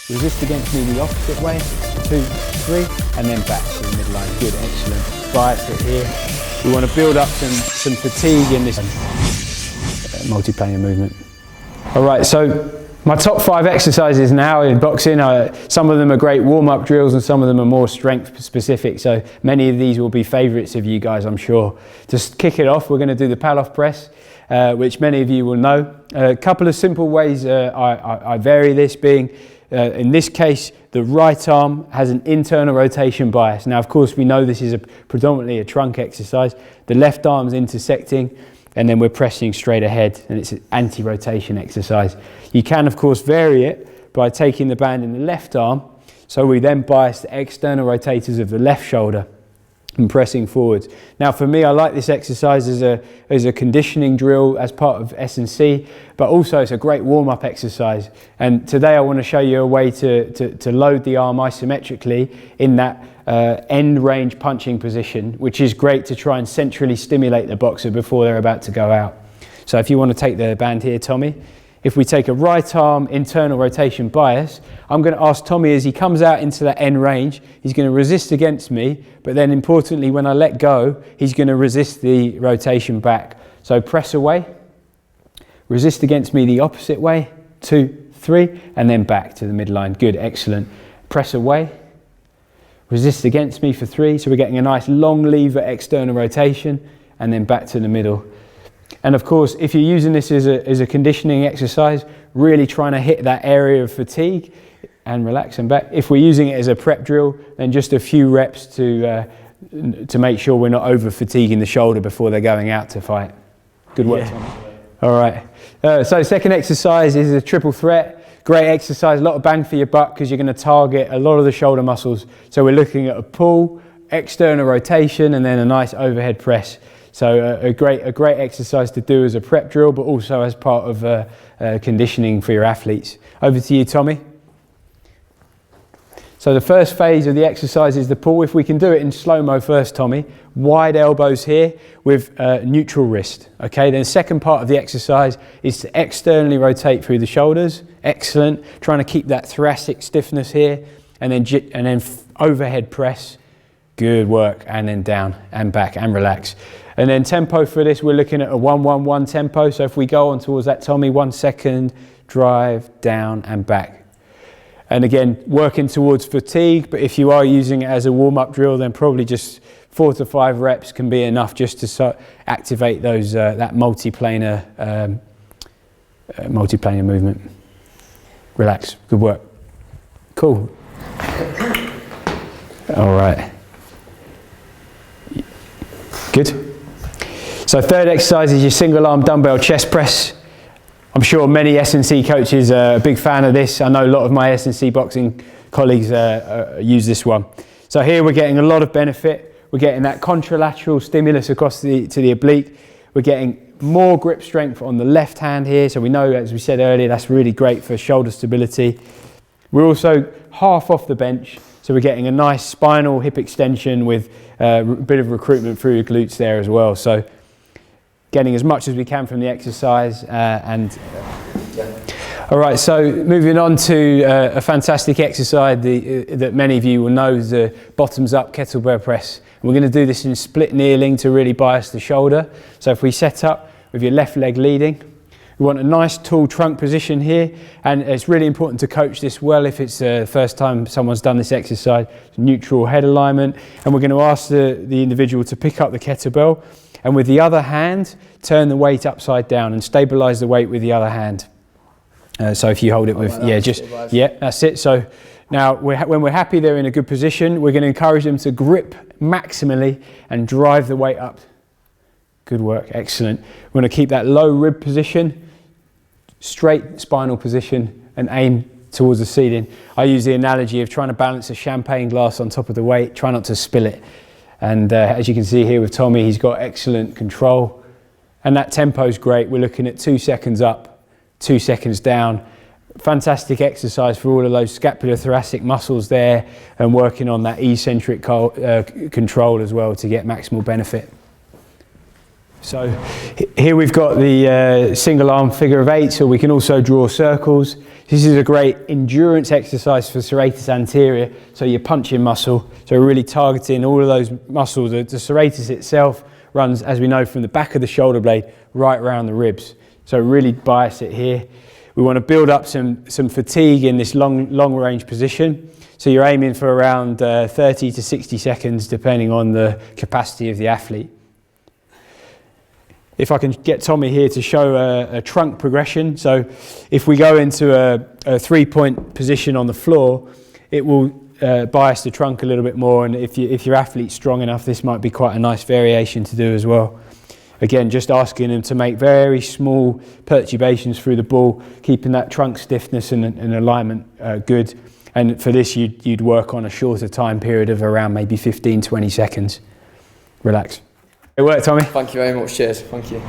Resist against me the opposite way. 2, 3, and then back to the midline. Good, excellent. Bias it here. We want to build up some fatigue in this multiplanar movement. All right, so my top 5 exercises now in boxing, some of them are great warm-up drills and some of them are more strength specific. So many of these will be favourites of you guys, I'm sure. Just kick it off, we're going to do the pal-off press, which many of you will know. A couple of simple ways I vary this being, in this case, the right arm has an internal rotation bias. Now, of course, we know this is predominantly a trunk exercise. The left arm's intersecting, and then we're pressing straight ahead, and it's an anti-rotation exercise. You can, of course, vary it by taking the band in the left arm, so we then bias the external rotators of the left shoulder and pressing forwards. Now, for me, I like this exercise as a conditioning drill as part of S&C, but also it's a great warm-up exercise. And today I want to show you a way to load the arm isometrically in that end range punching position, which is great to try and centrally stimulate the boxer before they're about to go out. So if you want to take the band here, Tommy, if we take a right arm internal rotation bias, I'm going to ask Tommy as he comes out into that end range, he's going to resist against me, but then importantly when I let go, he's going to resist the rotation back. So press away, resist against me the opposite way, 2, 3, and then back to the midline. Good, excellent. Press away. Resist against me for 3, so we're getting a nice long lever external rotation, and then back to the middle. And of course, if you're using this as a conditioning exercise, really trying to hit that area of fatigue and relax and back. If we're using it as a prep drill, then just a few reps to make sure we're not over fatiguing the shoulder before they're going out to fight. Good work, Tommy. All right. So second exercise is a triple threat. Great exercise, a lot of bang for your buck because you're going to target a lot of the shoulder muscles. So we're looking at a pull, external rotation, and then a nice overhead press. So a great exercise to do as a prep drill, but also as part of conditioning for your athletes. Over to you, Tommy. So the first phase of the exercise is the pull. If we can do it in slow-mo first, Tommy. Wide elbows here with neutral wrist. Okay, then the second part of the exercise is to externally rotate through the shoulders. Excellent. Trying to keep that thoracic stiffness here, and then overhead press. Good work, and then down and back and relax. And then tempo for this, we're looking at a 1-1-1 tempo. So if we go on towards that, Tommy, 1 second, drive, down and back. And again, working towards fatigue, but if you are using it as a warm-up drill, then probably just 4 to 5 reps can be enough just to activate those that multiplanar movement. Relax, good work. Cool. All right. Good. So third exercise is your single arm dumbbell chest press. I'm sure many S&C coaches are a big fan of this. I know a lot of my S&C boxing colleagues use this one. So here we're getting a lot of benefit. We're getting that contralateral stimulus across to the oblique. We're getting more grip strength on the left hand here. So we know, as we said earlier, that's really great for shoulder stability. We're also half off the bench. So we're getting a nice spinal hip extension with a bit of recruitment through your glutes there as well. So getting as much as we can from the exercise All right, so moving on to a fantastic exercise that many of you will know is the bottoms up kettlebell press. And we're going to do this in split kneeling to really bias the shoulder. So if we set up with your left leg leading, we want a nice tall trunk position here, and it's really important to coach this well if it's the first time someone's done this exercise. Neutral head alignment, and we're going to ask the individual to pick up the kettlebell, and with the other hand turn the weight upside down and stabilise the weight with the other hand. So if you hold it with, that's it. So now when we're happy they're in a good position, we're going to encourage them to grip maximally and drive the weight up. Good work, excellent. We're going to keep that low rib position, straight spinal position, and aim towards the ceiling. I use the analogy of trying to balance a champagne glass on top of the weight, try not to spill it. And as you can see here with Tommy, he's got excellent control. And that tempo is great. We're looking at 2 seconds up, 2 seconds down. Fantastic exercise for all of those scapulothoracic muscles there, and working on that eccentric control as well to get maximal benefit. So here we've got the single arm figure of 8, so we can also draw circles. This is a great endurance exercise for serratus anterior, so your punching muscle. So we're really targeting all of those muscles. The serratus itself runs, as we know, from the back of the shoulder blade right around the ribs. So really bias it here. We want to build up some fatigue in this long range position. So you're aiming for around 30 to 60 seconds, depending on the capacity of the athlete. If I can get Tommy here to show a trunk progression. So if we go into a 3-point position on the floor, it will bias the trunk a little bit more. And if your athlete's strong enough, this might be quite a nice variation to do as well. Again, just asking them to make very small perturbations through the ball, keeping that trunk stiffness and alignment good. And for this, you'd work on a shorter time period of around maybe 15, 20 seconds. Relax. It worked, Tommy. Thank you very much. Cheers. Thank you.